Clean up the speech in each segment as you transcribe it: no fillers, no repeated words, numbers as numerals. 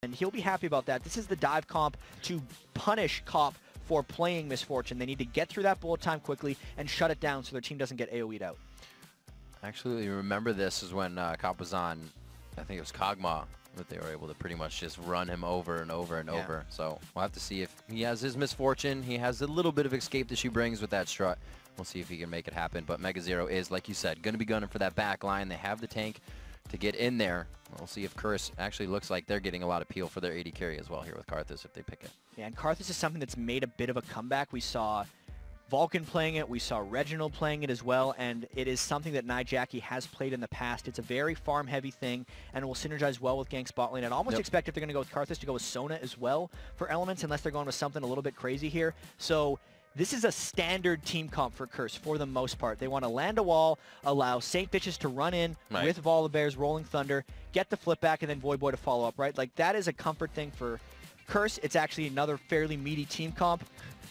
and he'll be happy about that. This is the dive comp to punish Cop for playing Misfortune. They need to get through that bullet time quickly and shut it down so their team doesn't get AoE'd out. Actually, remember this is when Cop was on, I think it was Kog'Maw, but they were able to pretty much just run him over and over and over. So we'll have to see if he has his Misfortune. He has a little bit of escape that she brings with that strut. We'll see if he can make it happen. But MegaZero is, like you said, going to be gunning for that back line. They have the tank to get in there. We'll see if Curse actually looks like they're getting a lot of peel for their AD carry as well here with Karthus if they pick it. Yeah, and Karthus is something that's made a bit of a comeback. We saw Vulcan playing it, we saw Reginald playing it as well, and it is something that Nijaki has played in the past. It's a very farm-heavy thing, and it will synergize well with gank spot lane. I'd almost expect if they're going to go with Karthus to go with Sona as well for elements, unless they're going with something a little bit crazy here. So this is a standard team comp for Curse for the most part. They want to land a wall, allow Saint Bitches to run in with Volibear's Rolling Thunder, get the flip back, and then Void Boy to follow up, right? Like, that is a comfort thing for Curse. It's actually another fairly meaty team comp,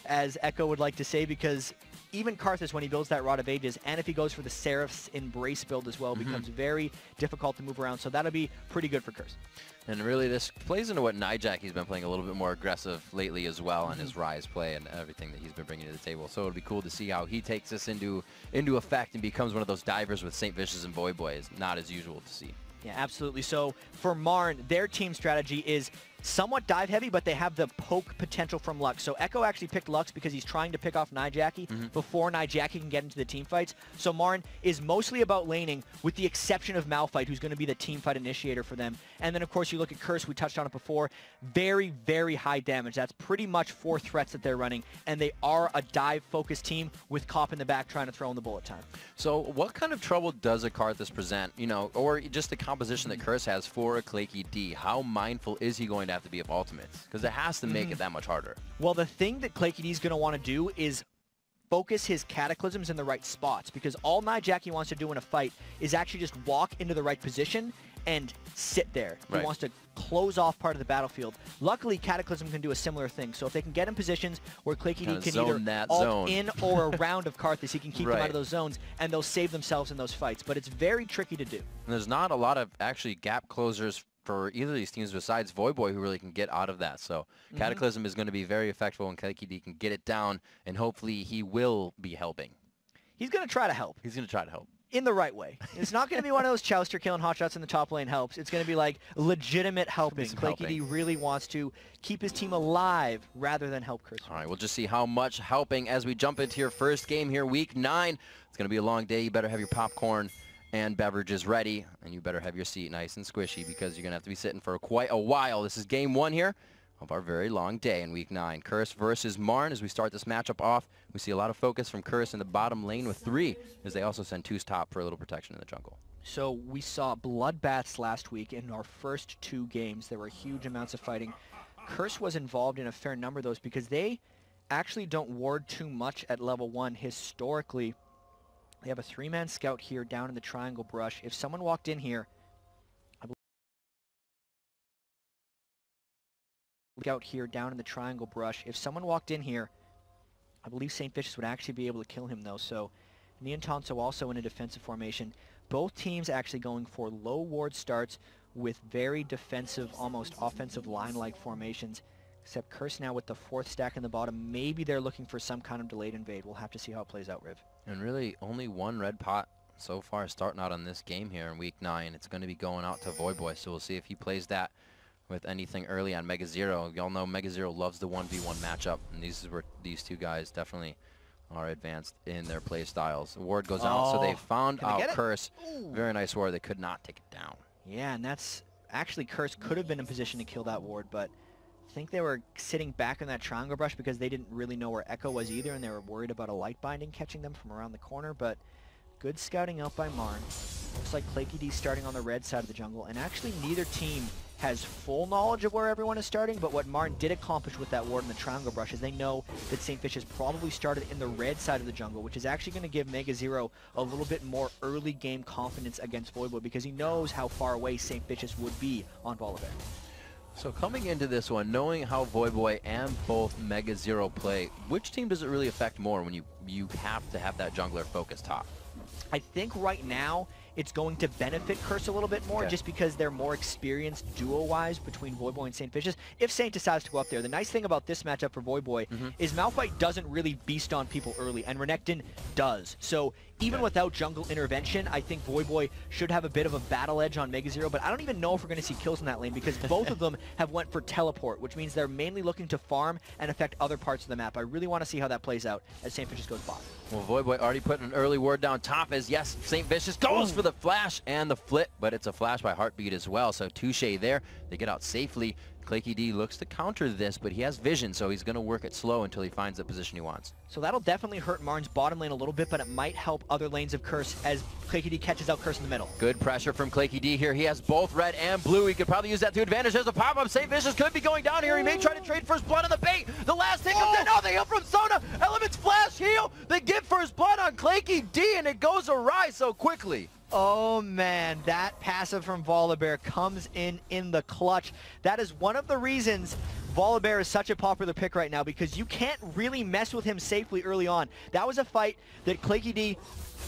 as Echo would like to say, because even Karthus, when he builds that Rod of Ages, and if he goes for the Seraph's Embrace build as well, becomes very difficult to move around. So that'll be pretty good for Curse. And really, this plays into what Nijaki's been playing a little bit more aggressive lately as well on his Rise play and everything that he's been bringing to the table. So it'll be cool to see how he takes this into effect and becomes one of those divers with Saint Vicious and Void Boy. Is not as usual to see. Yeah, absolutely. So for Marn, their team strategy is somewhat dive heavy, but they have the poke potential from Lux. So Echo actually picked Lux because he's trying to pick off Nijaki before Nijaki can get into the team fights. So Marn is mostly about laning, with the exception of Malphite, who's going to be the team fight initiator for them. And then, of course, you look at Curse. We touched on it before. Very, very high damage. That's pretty much 4 threats that they're running, and they are a dive-focused team with Cop in the back trying to throw in the bullet time. So what kind of trouble does a Karthus present, you know, or just the composition that Curse has for a Claky D? How mindful is he going to have to be of ultimates? Because it has to make it that much harder. Well, the thing that Claky D is going to want to do is focus his Cataclysms in the right spots, because all Nijaki wants to do in a fight is actually just walk into the right position and sit there. He wants to close off part of the battlefield. Luckily, Cataclysm can do a similar thing. So if they can get in positions where Claky D can either ult in or around of Karthus, he can keep them out of those zones, and they'll save themselves in those fights. But it's very tricky to do. And there's not a lot of actually gap closers for either of these teams besides Void Boy who really can get out of that. So Cataclysm is going to be very effective when Claky D can get it down, and hopefully he will be helping. He's going to try to help. He's going to try to help. In the right way. It's not going to be one of those Chouster killing hotshots in the top lane helps. It's going to be like legitimate helping. Claky D really wants to keep his team alive rather than help Curse. All right, we'll just see how much helping as we jump into your first game here, week 9. It's going to be a long day. You better have your popcorn and beverages ready, and you better have your seat nice and squishy, because you're going to have to be sitting for quite a while. This is game 1 here of our very long day in week 9. Curse versus Marn. As we start this matchup off, we see a lot of focus from Curse in the bottom lane with 3, as they also send 2s top for a little protection in the jungle. So we saw bloodbaths last week in our first 2 games. There were huge amounts of fighting. Curse was involved in a fair number of those because they actually don't ward too much at level 1 historically. They have a 3-man scout here down in the triangle brush. If someone walked in here, If someone walked in here, I believe Saint Vicious would actually be able to kill him though. So Neon Tonso also in a defensive formation. Both teams actually going for low ward starts with very defensive, almost offensive line-like formations. Except Curse now with the 4th stack in the bottom. Maybe they're looking for some kind of delayed invade. We'll have to see how it plays out, Riv. And really only 1 red pot so far starting out on this game here in week 9. It's going to be going out to Void Boy, so we'll see if he plays that with anything early on MegaZero. Y'all know MegaZero loves the 1v1 matchup, and these is where these 2 guys definitely are advanced in their play styles. The ward goes out, so they found out Curse. Very nice ward. They could not take it down. Yeah, and that's actually Curse could have been in position to kill that ward, but I think they were sitting back in that triangle brush because they didn't really know where Echo was either, and they were worried about a light binding catching them from around the corner. But good scouting out by Marn. Looks like Claky D starting on the red side of the jungle, and actually neither team has full knowledge of where everyone is starting, but what Marn did accomplish with that ward in the triangle brush is they know that Saint Vicious probably started in the red side of the jungle, which is actually going to give MegaZero a little bit more early game confidence against Void Boy, because he knows how far away Saint Vicious would be on Volibear. So coming into this one, knowing how Void Boy and both MegaZero play, which team does it really affect more when you have to have that jungler focus top? I think right now it's going to benefit Curse a little bit more just because they're more experienced duo-wise between Voyboy and St. Vicious. If Saint decides to go up there, the nice thing about this matchup for Voyboy is Malphite doesn't really beast on people early, and Renekton does. So even without jungle intervention, I think Voyboy should have a bit of a battle edge on MegaZero, but I don't even know if we're going to see kills in that lane because both of them have went for teleport, which means they're mainly looking to farm and affect other parts of the map. I really want to see how that plays out as St. Vicious goes bot. Well, Voyboy already put an early ward down top as, yes, St. Vicious goes for the flash and the flip, but it's a flash by Heartbeat as well. So Touche there. They get out safely. Claky D looks to counter this, but he has vision, so he's going to work it slow until he finds the position he wants. So that'll definitely hurt Marn's bottom lane a little bit, but it might help other lanes of Curse as Claky D catches out Curse in the middle. Good pressure from Claky D here. He has both red and blue. He could probably use that to advantage. There's a pop-up. St. Vicious could be going down here. He may try to trade first blood on the bait. The last hit comes in. Oh, the heal from Sona. Elements flash heal. They get first blood on Claky D, and it goes awry so quickly. Oh man, that passive from Volibear comes in the clutch. That is one of the reasons Volibear is such a popular pick right now, because you can't really mess with him safely early on. That was a fight that Claky D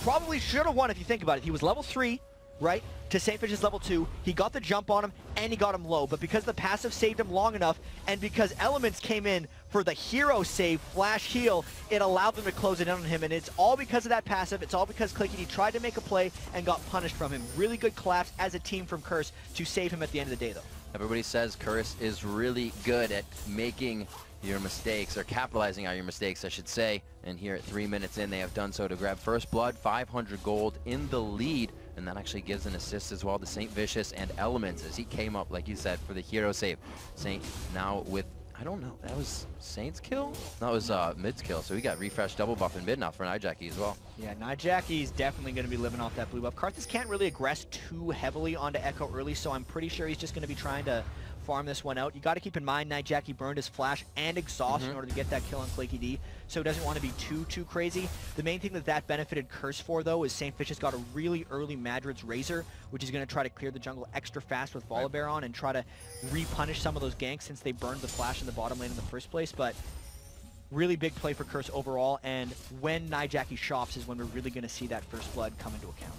probably should have won if you think about it. He was level 3, right, to St. Vicious level 2. He got the jump on him, and he got him low. But because the passive saved him long enough, and because Elements came in for the hero save, flash heal, it allowed them to close it in on him. And it's all because of that passive. It's all because Claky D tried to make a play and got punished from him. Really good collapse as a team from Curse to save him at the end of the day, though. Everybody says Curse is really good at making your mistakes, or capitalizing on your mistakes, I should say. And here at 3 minutes in, they have done so to grab first blood, 500 gold in the lead. And that actually gives an assist as well to St. Vicious and Elements as he came up, like you said, for the hero save. Saint now with, I don't know, that was Saint's kill? That was Mid's kill, so he got refreshed double buff in mid now for Nijaki as well. Yeah, Nijaki is definitely going to be living off that blue buff. Karthus can't really aggress too heavily onto Echo early, so I'm pretty sure he's just going to be trying to farm this one out. You got to keep in mind Nijaki burned his flash and exhaust in order to get that kill on Claky D, so he doesn't want to be too crazy. The main thing that benefited Curse for, though, is St. Vicious got a really early Madrid's Razor, which is going to try to clear the jungle extra fast with Volibear on and try to repunish some of those ganks since they burned the flash in the bottom lane in the first place. But really big play for Curse overall, and when Nijaki shops is when we're really going to see that first blood come into account.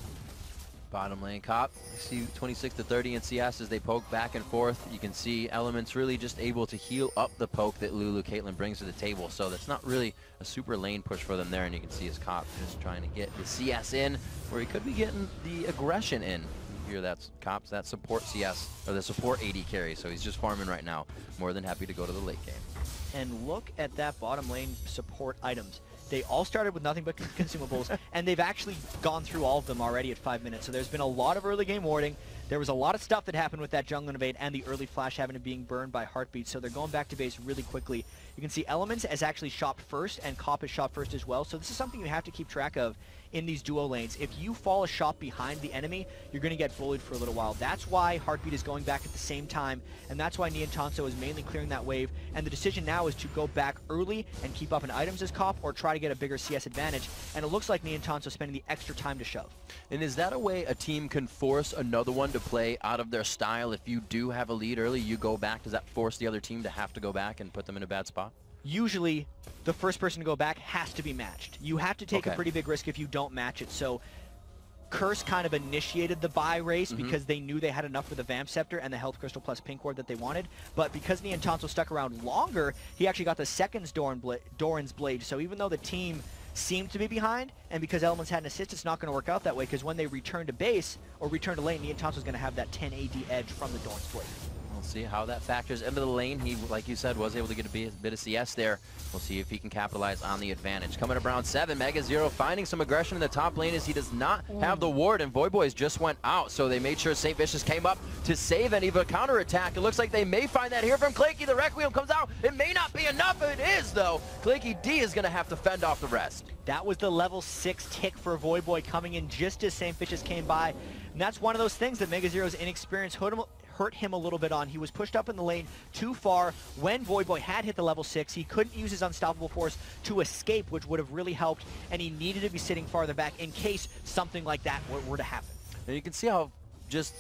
Bottom lane Cop, I see 26 to 30 in CS as they poke back and forth. You can see Elements really just able to heal up the poke that Lulu Caitlyn brings to the table, so that's not really a super lane push for them there. And you can see his Cop just trying to get the CS in, where he could be getting the aggression in. Here that's Cop's that support CS, or the support AD carry, so he's just farming right now. More than happy to go to the late game. And look at that bottom lane support items. They all started with nothing but consumables, and they've actually gone through all of them already at 5 minutes. So there's been a lot of early game warding. There was a lot of stuff that happened with that jungle invade and the early flash having it being burned by Heartbeat. So they're going back to base really quickly. You can see Elements has actually shopped first, and Cop has shopped first as well. So this is something you have to keep track of in these duo lanes. If you fall a shot behind the enemy, you're going to get bullied for a little while. That's why Heartbeat is going back at the same time, and that's why Niantanso is mainly clearing that wave. And the decision now is to go back early and keep up in items as Cop, or try to get a bigger CS advantage. And it looks like Niantanso spending the extra time to shove. And is that a way a team can force another one to play out of their style? If you do have a lead early, you go back. Does that force the other team to have to go back and put them in a bad spot? Usually, the first person to go back has to be matched. You have to take a pretty big risk if you don't match it. So Curse kind of initiated the buy race because they knew they had enough for the Vamp Scepter and the Health Crystal plus Pink Ward that they wanted. But because Niantanso stuck around longer, he actually got the second Doran's Blade. So even though the team seemed to be behind, and because Elements had an assist, it's not going to work out that way, because when they return to base or return to lane, Niantanso's going to have that 10 AD edge from the Doran's Blade. We'll see how that factors into the lane. He, like you said, was able to get a bit of CS there. We'll see if he can capitalize on the advantage. Coming up round 7, MegaZero finding some aggression in the top lane as he does not have the ward, and Voyboys just went out, so they made sure St. Vicious came up to save any of a counterattack. It looks like they may find that here from Claky. The Requiem comes out. It may not be enough. It is, though. Claky D is going to have to fend off the rest. That was the level 6 tick for Voyboy coming in just as St. Vicious came by. And that's one of those things that MegaZero's inexperience hurt him a little bit on. He was pushed up in the lane too far. When Voyboy had hit the level 6, he couldn't use his Unstoppable Force to escape, which would have really helped, and he needed to be sitting farther back in case something like that were to happen. And you can see how just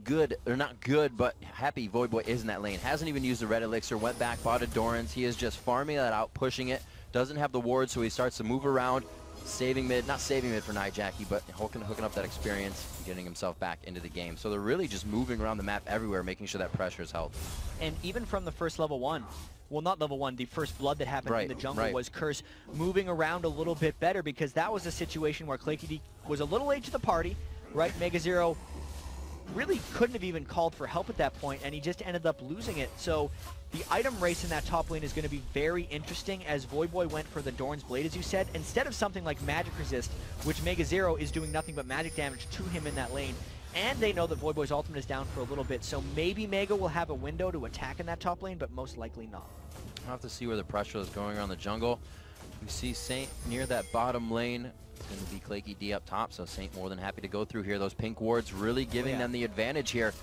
good, or not good, but happy Voyboy is in that lane. Hasn't even used the red elixir, went back, bought a Doran's. He is just farming that out, pushing it. Doesn't have the ward, so he starts to move around. saving mid, not saving mid for Nijacki, but hooking up that experience, getting himself back into the game. So they're really just moving around the map everywhere, making sure that pressure is held. And even from the first level 1, well, not level 1, the first blood that happened in the jungle was Curse moving around a little bit better, because that was a situation where Claykey was a little late to the party, right? MegaZero really couldn't have even called for help at that point, and he just ended up losing it. So the item race in that top lane is going to be very interesting, as Voyboy went for the Dorn's Blade, as you said, instead of something like Magic Resist, which MegaZero is doing nothing but magic damage to him in that lane. And they know that Voyboy's ultimate is down for a little bit, so maybe Mega will have a window to attack in that top lane, but most likely not. We'll have to see where the pressure is going around the jungle. We see Saint near that bottom lane. It's going to be Claykey D up top, so Saint more than happy to go through here. Those pink wards really giving them the advantage here.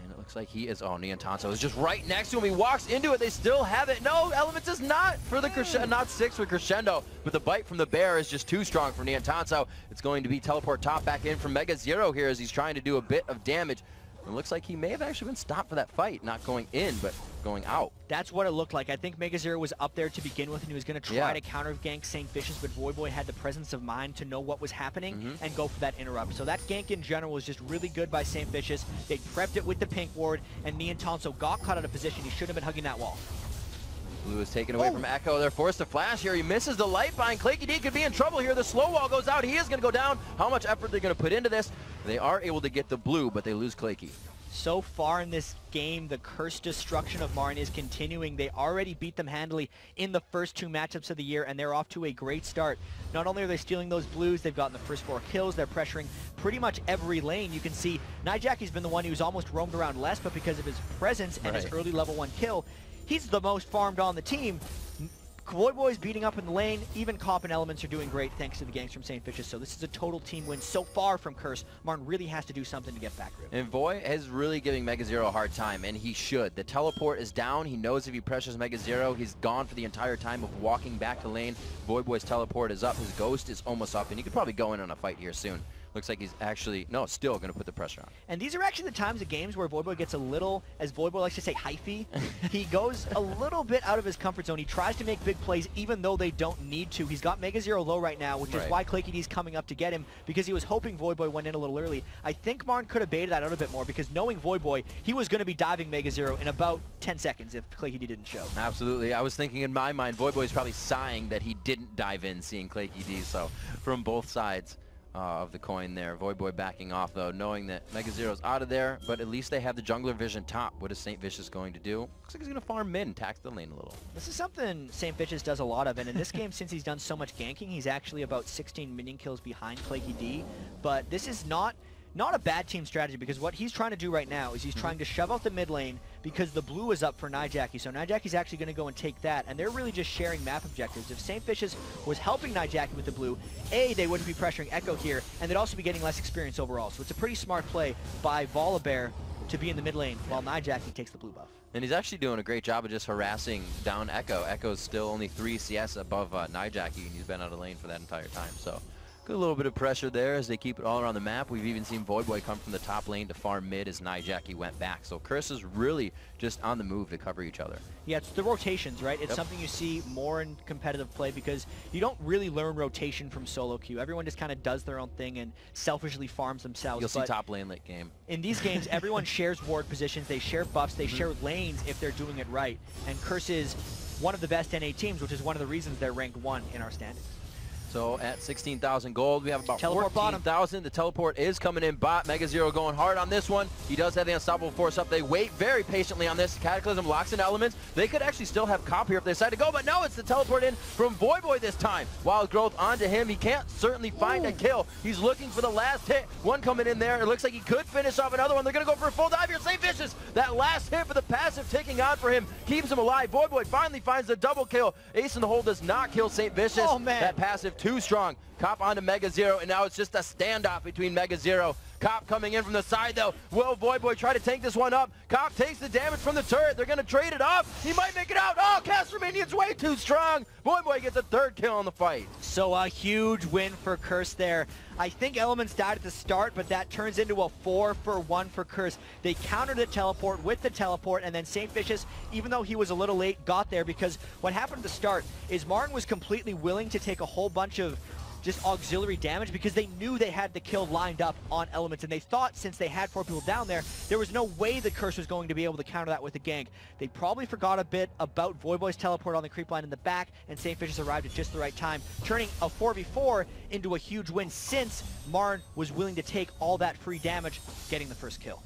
And it looks like he is, oh, Niantanso is just right next to him. He walks into it, they still have it. No, Elements is not for the Crescendo, not 6 for Crescendo, but the bite from the bear is just too strong for Niantanso. It's going to be teleport top back in from MegaZero here as he's trying to do a bit of damage. It looks like he may have actually been stopped for that fight, not going in, but going out. That's what it looked like. I think MegaZero was up there to begin with, and he was going to try to counter gank St. Vicious, but Voyboy had the presence of mind to know what was happening and go for that interrupt. So that gank in general was just really good by St. Vicious. They prepped it with the pink ward, and Niantanso got caught out of position. He shouldn't have been hugging that wall. Blue is taken away from Echo. They're forced to flash here. He misses the light bind. Claykey D could be in trouble here. The slow wall goes out. He is going to go down. How much effort they're going to put into this? They are able to get the blue, but they lose Claykey. So far in this game, the curse destruction of MRN is continuing. They already beat them handily in the first 2 matchups of the year, and they're off to a great start. Not only are they stealing those blues, they've gotten the first 4 kills. They're pressuring pretty much every lane. You can see Nijacki's been the one who's almost roamed around less, but because of his presence and his early level 1 kill, he's the most farmed on the team. Voyboy's beating up in the lane. Even Cop and Elements are doing great thanks to the ganks from St. Vicious. So this is a total team win so far from Curse. MRN really has to do something to get back. And Voy is really giving MegaZero a hard time, and he should. The teleport is down. He knows if he pressures MegaZero, he's gone for the entire time of walking back to lane. Voyboy's teleport is up. His ghost is almost up, and he could probably go in on a fight here soon. Looks like he's actually, no, still going to put the pressure on. And these are actually the times of games where Voyboy gets a little, as Voyboy likes to say, hyphy. He goes a little bit out of his comfort zone. He tries to make big plays even though they don't need to. He's got MegaZero low right now, which is why Claykey D's coming up to get him, because he was hoping Voyboy went in a little early. I think MRN could have baited that out a bit more, because knowing Voyboy, he was going to be diving MegaZero in about 10 seconds if Claykey D didn't show. Absolutely. I was thinking in my mind, Voyboy's probably sighing that he didn't dive in seeing Claykey D, so from both sides of the coin there. Voyboy backing off though, knowing that MegaZero's out of there, but at least they have the jungler vision top. What is St. Vicious going to do? Looks like he's going to farm mid and tax the lane a little. This is something St. Vicious does a lot of, and in this game, since he's done so much ganking, he's actually about 16 minion kills behind Claykey D, but this is not a bad team strategy, because what he's trying to do right now is he's trying to shove out the mid lane because the blue is up for Nijacki. So Nijacki's actually going to go and take that, and they're really just sharing map objectives. If St. Vicious was helping Nijacki with the blue, A, they wouldn't be pressuring Echo here, and they'd also be getting less experience overall. So it's a pretty smart play by Volibear to be in the mid lane while Nijacki takes the blue buff. And he's actually doing a great job of just harassing down Echo. Echo's still only 3 CS above Nijacki, and he's been out of lane for that entire time. So good little bit of pressure there as they keep it all around the map. We've even seen Voyboy come from the top lane to farm mid as Nijacki went back. So Curse is really just on the move to cover each other. Yeah, it's the rotations, right? It's something you see more in competitive play, because you don't really learn rotation from solo queue. Everyone just kind of does their own thing and selfishly farms themselves. You'll see top lane late game. In these games, everyone shares ward positions, they share buffs, they share lanes if they're doing it right. And Curse is one of the best NA teams, which is one of the reasons they're ranked 1 in our standings. So at 16,000 gold, we have about Teleport 14,000. The teleport is coming in bot. MegaZero going hard on this one. He does have the unstoppable force up. They wait very patiently on this. Cataclysm locks in Elements. They could actually still have Cop here if they decide to go, but no, it's the teleport in from Voyboy this time. Wild Growth onto him. He can't certainly find a kill. He's looking for the last hit. One coming in there. It looks like he could finish off another one. They're going to go for a full dive here. St. Vicious, that last hit for the passive ticking on for him keeps him alive. Voyboy finally finds the double kill. Ace in the hole does not kill St. Vicious. Oh, man. That passive too strong. Cop onto MegaZero, and now it's just a standoff between MegaZero Cop coming in from the side, though. Will Voyboy try to tank this one up? Cop takes the damage from the turret. They're going to trade it up. He might make it out. Oh, Caster Minion's way too strong. Voyboy gets a third kill on the fight. So a huge win for Curse there. I think Elements died at the start, but that turns into a 4-for-1 for Curse. They countered the teleport with the teleport, and then St. Vicious, even though he was a little late, got there, because what happened at the start is Martin was completely willing to take a whole bunch of just auxiliary damage because they knew they had the kill lined up on Elements, and they thought since they had 4 people down there was no way the Curse was going to be able to counter that with a gank. They probably forgot a bit about Voyboy's teleport on the creep line in the back, and St. Vicious arrived at just the right time, turning a 4v4 into a huge win since Marn was willing to take all that free damage, getting the first kill.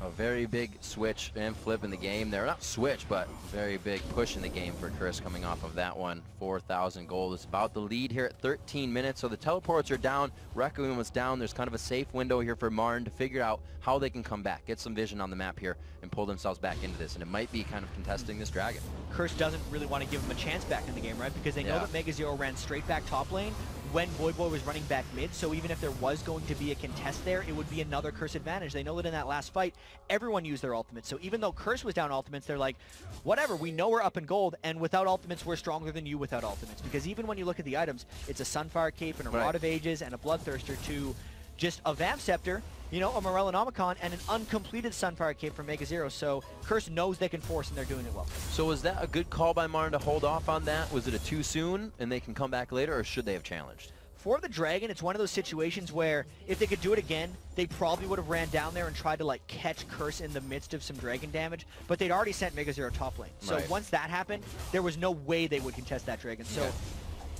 A very big switch and flip in the game there. Not switch, but very big push in the game for Chris coming off of that one. 4,000 gold is about the lead here at 13 minutes. So the teleports are down. Requiem was down. There's kind of a safe window here for Martin to figure out how they can come back, get some vision on the map here, and pull themselves back into this. And it might be kind of contesting this dragon. Curse doesn't really want to give him a chance back in the game, right? Because they know that Mega Zero ran straight back top lane when Voyboy was running back mid, so even if there was going to be a contest there, it would be another Curse advantage. They know that in that last fight, everyone used their ultimates, so even though Curse was down ultimates, they're like, whatever, we know we're up in gold, and without ultimates, we're stronger than you without ultimates, because even when you look at the items, it's a Sunfire Cape and a Rod of Ages and a Bloodthirster to just a Vamp Scepter, you know, a Morellonomicon, and an uncompleted Sunfire Cape from Mega Zero, so Curse knows they can force, and they're doing it well. So was that a good call by Martin to hold off on that? Was it a too soon, and they can come back later, or should they have challenged? For the Dragon, it's one of those situations where if they could do it again, they probably would have ran down there and tried to like catch Curse in the midst of some Dragon damage, but they'd already sent Mega Zero top lane. So once that happened, there was no way they would contest that Dragon. So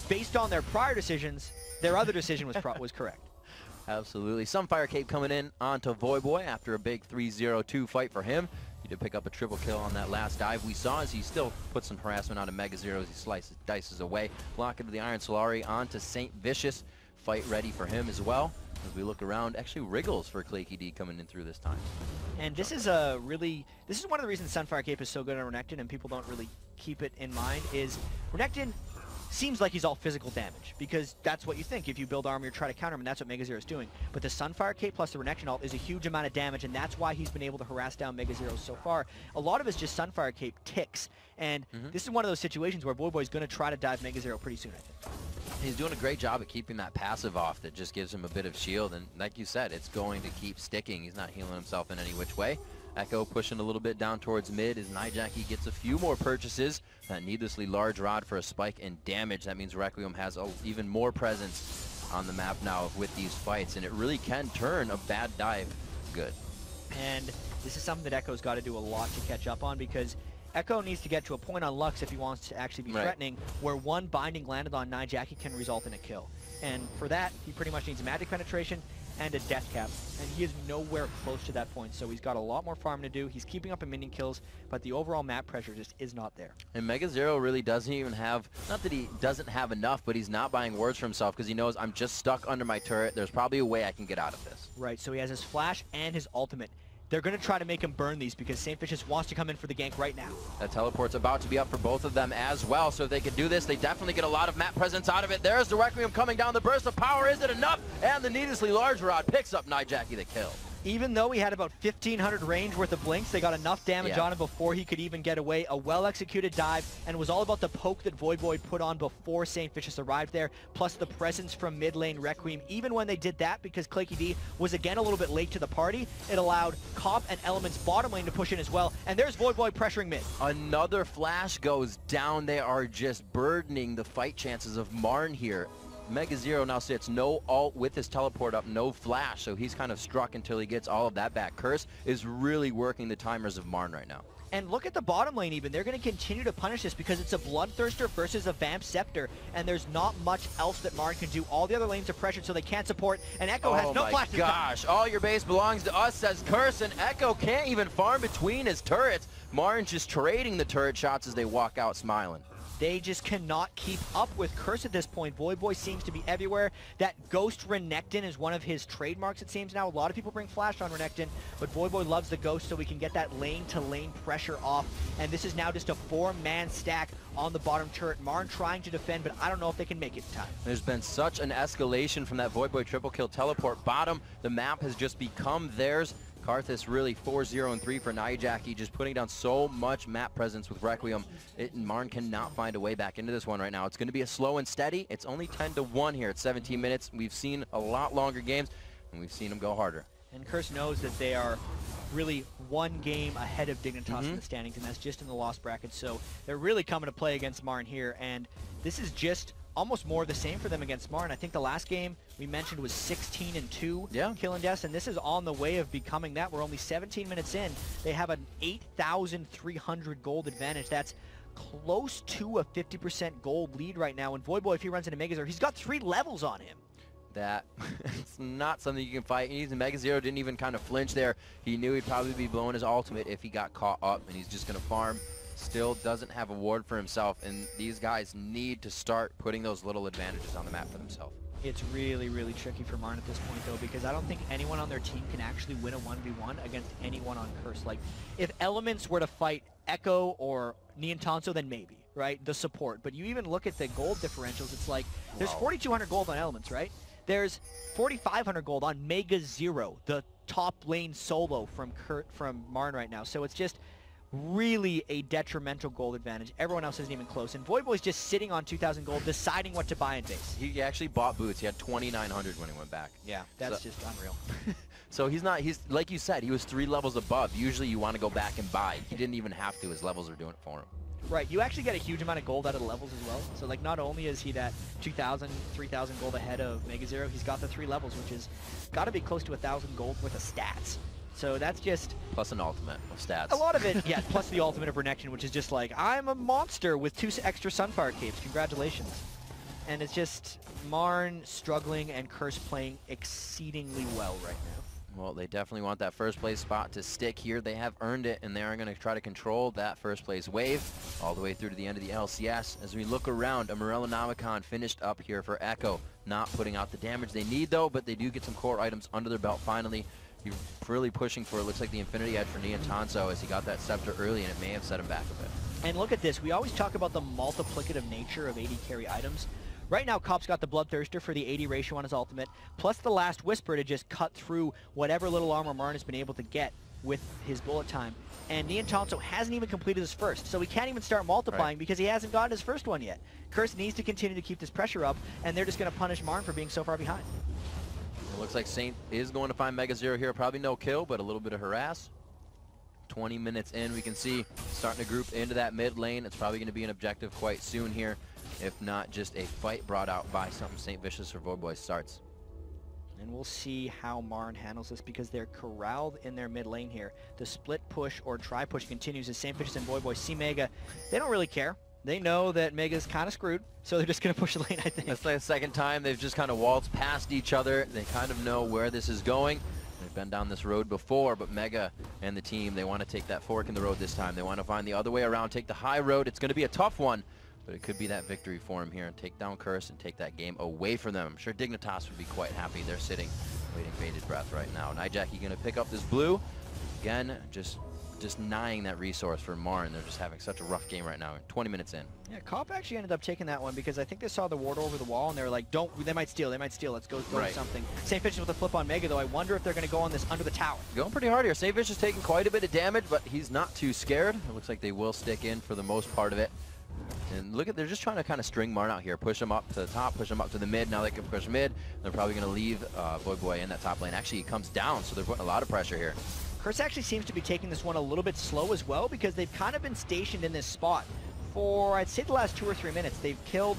based on their prior decisions, their other decision was correct. Absolutely. Sunfire Cape coming in onto Voyboy after a big 3-0-2 fight for him. He did pick up a triple kill on that last dive we saw as he still put some harassment onto Mega Zero as he slices, dices away. Block into the Iron Solari onto St. Vicious. Fight ready for him as well. As we look around, actually Wriggles for Claky D coming in through this time. And this is one of the reasons Sunfire Cape is so good on Renekton and people don't really keep it in mind is Renekton seems like he's all physical damage, because that's what you think. If you build armor, you try to counter him, and that's what Mega Zero is doing. But the Sunfire Cape plus the Renekton ult is a huge amount of damage, and that's why he's been able to harass down Mega Zero so far. A lot of it's just Sunfire Cape ticks, and this is one of those situations where Voyboy's going to try to dive Mega Zero pretty soon, I think. He's doing a great job of keeping that passive off that just gives him a bit of shield, and like you said, it's going to keep sticking. He's not healing himself in any which way. Echo pushing a little bit down towards mid as Nijaki gets a few more purchases. That needlessly large rod for a spike and damage. That means Requiem has even more presence on the map now with these fights, and it really can turn a bad dive good. And this is something that Echo's got to do a lot to catch up on, because Echo needs to get to a point on Lux if he wants to actually be threatening, where one binding landed on Nijaki can result in a kill. And for that, he pretty much needs magic penetration and a death cap, and he is nowhere close to that point, so he's got a lot more farm to do. He's keeping up in minion kills, but the overall map pressure just is not there. And Mega Zero really doesn't even have, not that he doesn't have enough, but he's not buying wards for himself because he knows I'm just stuck under my turret. There's probably a way I can get out of this. Right, so he has his flash and his ultimate. They're going to try to make him burn these because St. Vicious wants to come in for the gank right now. That teleport's about to be up for both of them as well, so if they can do this, they definitely get a lot of map presence out of it. There's the Requiem coming down, the burst of power, is it enough? And the needlessly large rod picks up Nijaki the kill. Even though he had about 1,500 range worth of blinks, they got enough damage on him before he could even get away. A well-executed dive, and it was all about the poke that Voyboy put on before St. Vicious arrived there, plus the presence from mid lane Requiem. Even when they did that, because Claky D was again a little bit late to the party, it allowed Cop and Elements bottom lane to push in as well, and there's Voyboy pressuring mid. Another flash goes down. They are just burdening the fight chances of Marn here. Mega Zero now sits no ult with his teleport up, no flash, so he's kind of struck until he gets all of that back. Curse is really working the timers of Marn right now. And look at the bottom lane even. They're going to continue to punish this because it's a Bloodthirster versus a Vamp Scepter, and there's not much else that Marn can do. All the other lanes are pressured, so they can't support, and Echo has no flash to gosh, all your base belongs to us, says Curse, and Echo can't even farm between his turrets. Marn's just trading the turret shots as they walk out smiling. They just cannot keep up with Curse at this point. Voyboy seems to be everywhere. That Ghost Renekton is one of his trademarks, it seems now. A lot of people bring Flash on Renekton, but Voyboy loves the Ghost so we can get that lane-to-lane pressure off. And this is now just a 4-man stack on the bottom turret. Marn trying to defend, but I don't know if they can make it in time. There's been such an escalation from that Voyboy triple kill teleport bottom. The map has just become theirs. Karthus really 4-0-3 for Nijaki, just putting down so much map presence with Requiem. Marn cannot find a way back into this one right now. It's going to be a slow and steady. It's only 10-1 here at 17 minutes. We've seen a lot longer games, and we've seen them go harder. And Curse knows that they are really one game ahead of Dignitas in the standings, and that's just in the loss bracket. So they're really coming to play against Marn here, and this is just almost more of the same for them against Marn. I think the last game we mentioned was 16-2 kill and deaths, and this is on the way of becoming that. We're only 17 minutes in. They have an 8,300 gold advantage. That's close to a 50% gold lead right now. And Voyboy, if he runs into Megazero, he's got 3 levels on him. That it's not something you can fight. Megazero didn't even kind of flinch there. He knew he'd probably be blowing his ultimate if he got caught up, and he's just going to farm. Still doesn't have a ward for himself, and these guys need to start putting those little advantages on the map for themselves. It's really, really tricky for Marn at this point, though, because I don't think anyone on their team can actually win a 1v1 against anyone on Curse. Like, if Elements were to fight Echo or Niantanso, then maybe, right? The support. But you even look at the gold differentials, it's like, there's 4,200 gold on Elements, right? There's 4,500 gold on Megazero, the top lane solo from Marn right now. So it's just really a detrimental gold advantage. Everyone else isn't even close, and Voyboy's just sitting on 2,000 gold, deciding what to buy in base. He actually bought boots. He had 2,900 when he went back. Yeah, that's just unreal. So he's like you said, he was 3 levels above. Usually you want to go back and buy. He didn't even have to. His levels are doing it for him. Right, you actually get a huge amount of gold out of the levels as well. So like, not only is he that 2,000, 3,000 gold ahead of Megazero, he's got the 3 levels, which is got to be close to 1,000 gold worth of stats. So that's just... Plus an ultimate of stats. A lot of it, yeah, plus the ultimate of Renekton, which is just like, I'm a monster with 2 extra Sunfire capes. Congratulations. And it's just Marn struggling and Curse playing exceedingly well right now. Well, they definitely want that first place spot to stick here. They have earned it, and they are going to try to control that first place wave all the way through to the end of the LCS. As we look around, a Morellonomicon finished up here for Echo. Not putting out the damage they need, though, but they do get some core items under their belt finally. He's really pushing for, it looks like, the Infinity Edge for Niantanso as he got that Scepter early, and it may have set him back a bit. And look at this. We always talk about the multiplicative nature of AD carry items. Right now, Cop's got the Bloodthirster for the 80 ratio on his ultimate, plus the Last Whisper to just cut through whatever little armor Marn has been able to get with his bullet time. And Niantanso hasn't even completed his first, so he can't even start multiplying because he hasn't gotten his first one yet. Curse needs to continue to keep this pressure up, and they're just going to punish Marn for being so far behind. It looks like Saint is going to find Megazero here. Probably no kill, but a little bit of harass. 20 minutes in, we can see starting to group into that mid lane. It's probably going to be an objective quite soon here, if not just a fight brought out by something St. Vicious or Voyboy starts. And we'll see how Marn handles this because they're corralled in their mid lane here. The split push or try push continues as St. Vicious and Voyboy see Mega. They don't really care. They know that Mega's kind of screwed, so they're just going to push the lane, I think. That's like the second time they've just kind of waltzed past each other. They kind of know where this is going. They've been down this road before, but Mega and the team, they want to take that fork in the road this time. They want to find the other way around, take the high road. It's going to be a tough one, but it could be that victory for him here and take down Curse and take that game away from them. I'm sure Dignitas would be quite happy. They're sitting, waiting bated breath right now. Nijaki going to pick up this blue. Again, just denying that resource for Marn. They're just having such a rough game right now. 20 minutes in. Yeah, Cop actually ended up taking that one because I think they saw the ward over the wall and they were like, they might steal, let's go right. something. St. Vicious with a flip on Mega, though. I wonder if they're going to go on this under the tower. Going pretty hard here. St. Vicious taking quite a bit of damage, but he's not too scared. It looks like they will stick in for the most part of it. And look at, they're just trying to kind of string Marn out here. Push him up to the top, push him up to the mid. Now they can push mid. They're probably going to leave Voyboy in that top lane. Actually, he comes down, so they're putting a lot of pressure here. Curse actually seems to be taking this one a little bit slow as well because they've kind of been stationed in this spot for, I'd say, the last 2 or 3 minutes. They've killed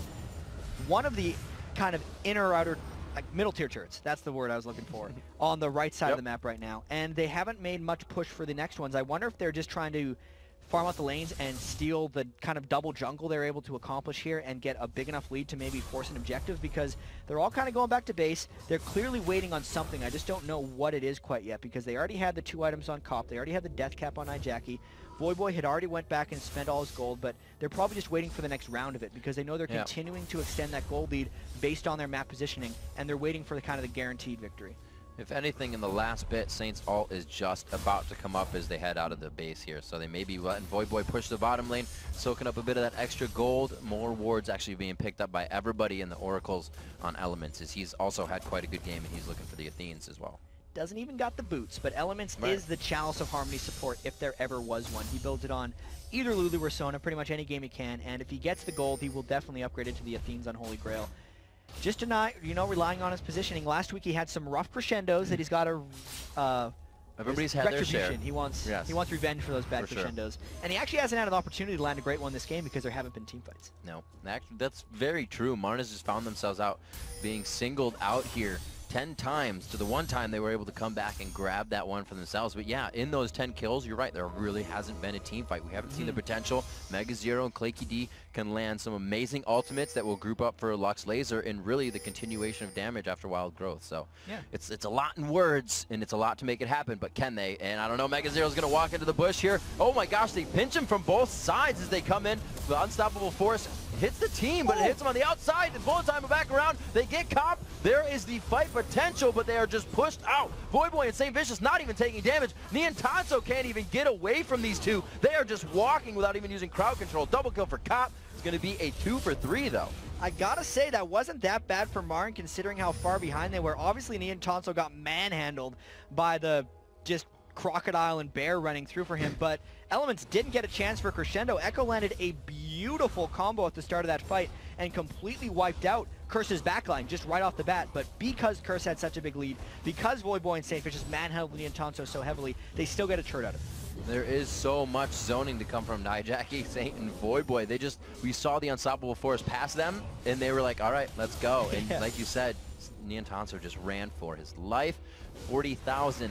one of the kind of inner outer, like middle tier turrets, that's the word I was looking for, on the right side of the map right now. And they haven't made much push for the next ones. I wonder if they're just trying to farm out the lanes and steal the kind of double jungle they're able to accomplish here and get a big enough lead to maybe force an objective because they're all kind of going back to base. They're clearly waiting on something. I just don't know what it is quite yet because they already had the 2 items on Cop. They already had the death cap on Nijaki. Voyboy had already went back and spent all his gold, but they're probably just waiting for the next round of it because they know they're continuing to extend that gold lead based on their map positioning, and they're waiting for the kind of the guaranteed victory. If anything, in the last bit, Saints ult is just about to come up as they head out of the base here. So they may be letting Voyboy push the bottom lane, soaking up a bit of that extra gold. More wards actually being picked up by everybody in the Oracles on Elements, as he's also had quite a good game, and he's looking for the Athenes as well. Doesn't even got the boots, but Elements is the Chalice of Harmony support if there ever was one. He builds it on either Lulu or Sona, pretty much any game he can, and if he gets the gold, he will definitely upgrade it to the Athenes on Holy Grail. Just tonight, you know, relying on his positioning. Last week he had some rough crescendos that he's got to everybody's had their share. He wants revenge for those bad crescendos. And he actually hasn't had an opportunity to land a great one this game because there haven't been team fights. No, that's very true. Marna's just found themselves out being singled out here 10 times to the one time they were able to come back and grab that one for themselves. But yeah, in those 10 kills, you're right, there really hasn't been a team fight. We haven't seen the potential. Mega Zero and Claky D can land some amazing ultimates that will group up for Lux Laser and really the continuation of damage after Wild Growth. So yeah, it's a lot in words and it's a lot to make it happen, but can they? And I don't know, Mega Zero's gonna walk into the bush here. Oh my gosh, they pinch him from both sides as they come in. The Unstoppable Force hits the team, but it hits him on the outside. And bullet time back around. They get caught. There is the fight potential, but they are just pushed out. Voyboy and St. Vicious not even taking damage. Niantanso can't even get away from these two. They are just walking without even using crowd control. Double kill for Cop. It's going to be a 2 for 3, though. I gotta say, that wasn't that bad for MRN considering how far behind they were. Obviously, Niantanso got manhandled by the just Crocodile and Bear running through for him, but Elements didn't get a chance for crescendo. Echo landed a beautiful combo at the start of that fight and completely wiped out Curse's backline just right off the bat, but because Curse had such a big lead, because Voyboy and St. Vicious manhandled Niantanso so heavily, they still get a turd out of it. There is so much zoning to come from Nijaki, Saint, and Voyboy. We saw the Unstoppable Force pass them, and they were like, all right, let's go. And like you said, Niantanso just ran for his life. 41,000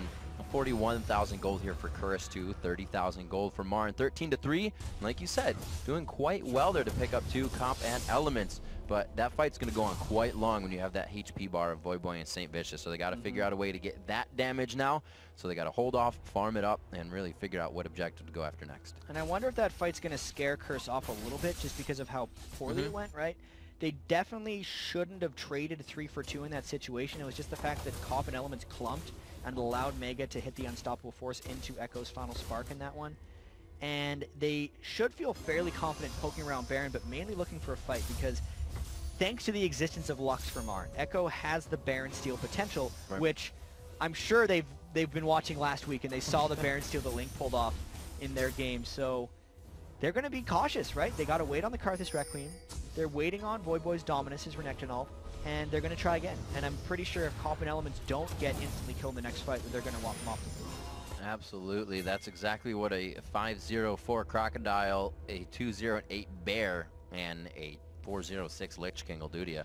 gold here for Curse, too. 30,000 gold for MRN. 13 to 3. Like you said, doing quite well there to pick up 2 comp and Elements. But that fight's going to go on quite long when you have that HP bar of Voyboy and St. Vicious. So they got to figure out a way to get that damage now. So they got to hold off, farm it up, and really figure out what objective to go after next. And I wonder if that fight's going to scare Curse off a little bit just because of how poorly it went, right? They definitely shouldn't have traded 3 for 2 in that situation. It was just the fact that Cop and Elements clumped and allowed Mega to hit the Unstoppable Force into Echo's final spark in that one. And they should feel fairly confident poking around Baron, but mainly looking for a fight because thanks to the existence of Lux for MRN, Echo has the Baron steal potential, which I'm sure they've been watching last week and they saw the Baron steal that Link pulled off in their game. So they're going to be cautious, right? They got to wait on the Karthus Requiem. They're waiting on Voyboy's Dominus, his Renekton, and they're going to try again. And I'm pretty sure if Cop and Elements don't get instantly killed in the next fight, that they're going to walk them off the field. Absolutely. That's exactly what a 5-0-4 Crocodile, a 2-0-8 Bear, and a 4-0-6 Lich King will do to you.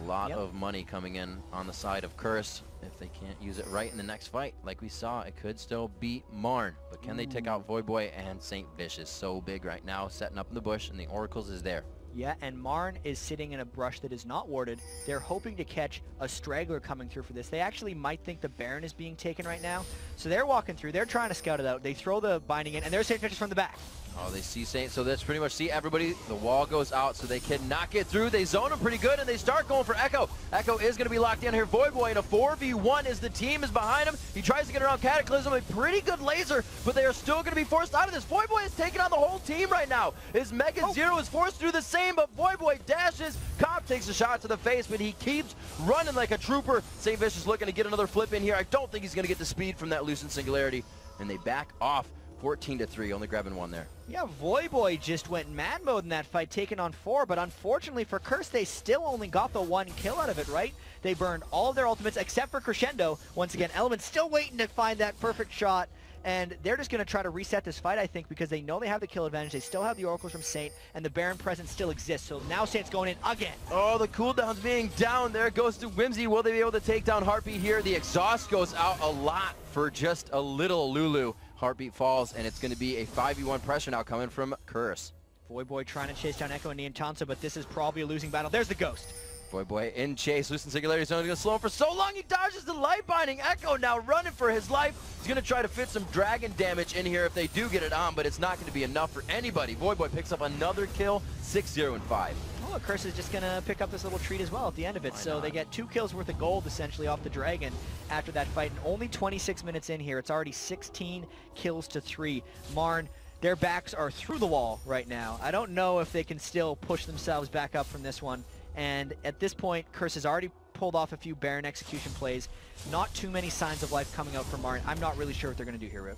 A lot of money coming in on the side of Curse. If they can't use it right in the next fight, like we saw, it could still beat MRN. But can they take out Voyboy and St. Vicious? So big right now, setting up in the bush, and the Oracles is there. Yeah, and MRN is sitting in a brush that is not warded. They're hoping to catch a straggler coming through for this. They actually might think the Baron is being taken right now. So they're walking through. They're trying to scout it out. They throw the binding in, and there's St. Vicious from the back. Oh, they see Saint, so that's pretty much see everybody. The wall goes out, so they cannot get through. They zone him pretty good, and they start going for Echo. Echo is going to be locked in here. Voyboy in a 4v1 as the team is behind him. He tries to get around Cataclysm, a pretty good laser, but they are still going to be forced out of this. Voyboy is taking on the whole team right now. His Mega Zero is forced through the same, but Voyboy dashes. Cop takes a shot to the face, but he keeps running like a trooper. St. Vicious looking to get another flip in here. I don't think he's going to get the speed from that Lucent Singularity, and they back off. 14 to 3, only grabbing 1 there. Yeah, Voyboy just went mad mode in that fight, taking on 4, but unfortunately for Curse, they still only got the 1 kill out of it, right? They burned all of their ultimates except for Crescendo. Once again, Element's still waiting to find that perfect shot, and they're just going to try to reset this fight, I think, because they know they have the kill advantage. They still have the Oracles from Saint, and the Baron presence still exists, so now Saint's going in again. Oh, the cooldown's being down. There goes to Whimsy. Will they be able to take down Heartbeat here? The exhaust goes out a lot for just a little Lulu. Heartbeat falls, and it's going to be a 5v1 pressure now coming from Curse. Voyboy trying to chase down Echo and Niantanso, but this is probably a losing battle. There's the Ghost. Boy in chase. Loosen Singularity Zone is going to slow him for so long. He dodges the light binding. Echo now running for his life. He's going to try to fit some dragon damage in here if they do get it on, but it's not going to be enough for anybody. Boy picks up another kill, 6-0 and 5. Oh, Curse is just going to pick up this little treat as well at the end of it. So they get 2 kills worth of gold essentially off the dragon after that fight. And only 26 minutes in here. It's already 16 kills to 3. Marn, their backs are through the wall right now. I don't know if they can still push themselves back up from this one. And at this point, Curse has already pulled off a few Baron execution plays. Not too many signs of life coming out from Marn. I'm not really sure what they're going to do here, Riv.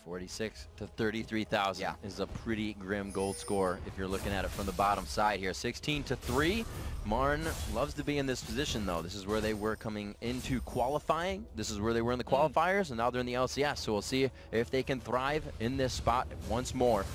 46 to 33,000 is a pretty grim gold score if you're looking at it from the bottom side here. 16 to 3. Marn loves to be in this position though. This is where they were coming into qualifying. This is where they were in the qualifiers, and now they're in the LCS. So we'll see if they can thrive in this spot once more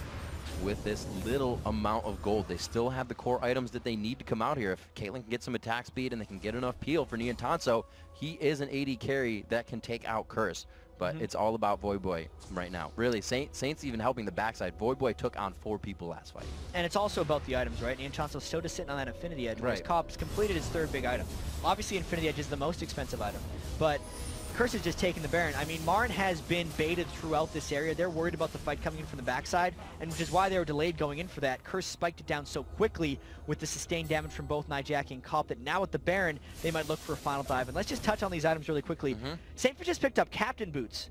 with this little amount of gold. They still have the core items that they need to come out here. If Caitlyn can get some attack speed and they can get enough peel for Niantanso, he is an AD carry that can take out Curse. But it's all about Voyboy right now. Really, Saint's even helping the backside. Voyboy took on 4 people last fight. And it's also about the items, right? Niantanso's still just sitting on that Infinity Edge. Whereas Cop's completed his 3rd big item. Obviously, Infinity Edge is the most expensive item. But Curse is just taking the Baron. I mean, Marn has been baited throughout this area. They're worried about the fight coming in from the backside, and which is why they were delayed going in for that. Curse spiked it down so quickly with the sustained damage from both Nijaki and Cop that now with the Baron, they might look for a final dive. And let's just touch on these items really quickly. Saint just picked up Captain Boots.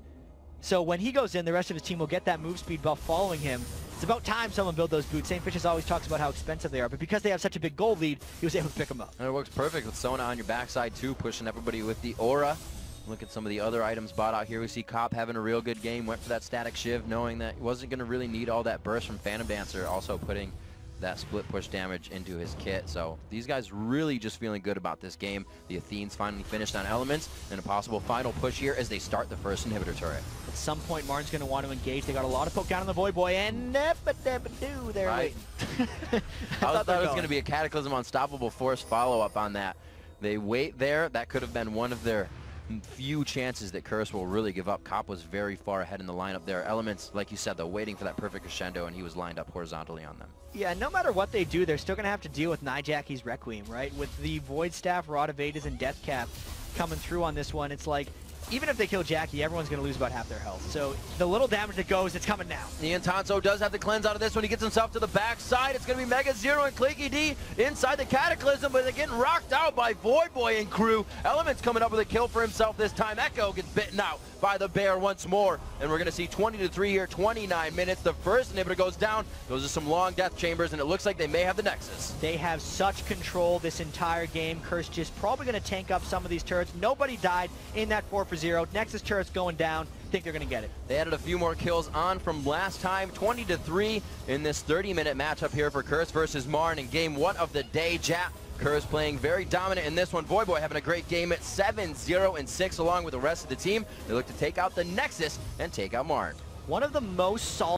So when he goes in, the rest of his team will get that move speed buff following him. It's about time someone build those boots. St. Fish's always talks about how expensive they are, but because they have such a big gold lead, he was able to pick them up. And it works perfect with Sona on your backside too, pushing everybody with the aura. Look at some of the other items bought out here. We see Cop having a real good game, went for that static shiv, knowing that he wasn't going to really need all that burst from Phantom Dancer, also putting that split push damage into his kit. So these guys really just feeling good about this game. The Athenes finally finished on elements, and a possible final push here as they start the first inhibitor turret. At some point, Marn's going to want to engage. They got a lot of poke down on the Voyboy, and they're right. I thought it was going to be a Cataclysm Unstoppable Force follow-up on that. They wait there. That could have been one of their few chances that Curse will really give up. Cop was very far ahead in the lineup there. Elements, like you said, though, waiting for that perfect crescendo, and he was lined up horizontally on them. Yeah, no matter what they do, they're still going to have to deal with Nijaki's Requiem, right? With the Void Staff, Rod of Ages, and Death Cap coming through on this one, it's like, even if they kill Jackie, everyone's going to lose about half their health. So the little damage that goes, it's coming now. Niantanso does have the cleanse out of this when he gets himself to the backside. It's going to be Mega Zero and Clicky D inside the Cataclysm, but they're getting rocked out by Voyboy and crew. Element's coming up with a kill for himself this time. Echo gets bitten out by the bear once more, and we're going to see 20 to 3 here, 29 minutes. The first inhibitor goes down. Those are some long death chambers, and it looks like they may have the Nexus. They have such control this entire game. Curse just probably going to tank up some of these turrets. Nobody died in that 4-for-0. Nexus turret's going down. Think they're going to get it. They added a few more kills on from last time. 20 to 3 in this 30-minute matchup here for Curse versus Marn in game 1 of the day. Jap. Curse playing very dominant in this one. Voyboy having a great game at 7-0 and 6 along with the rest of the team. They look to take out the Nexus and take out Marn. One of the most solid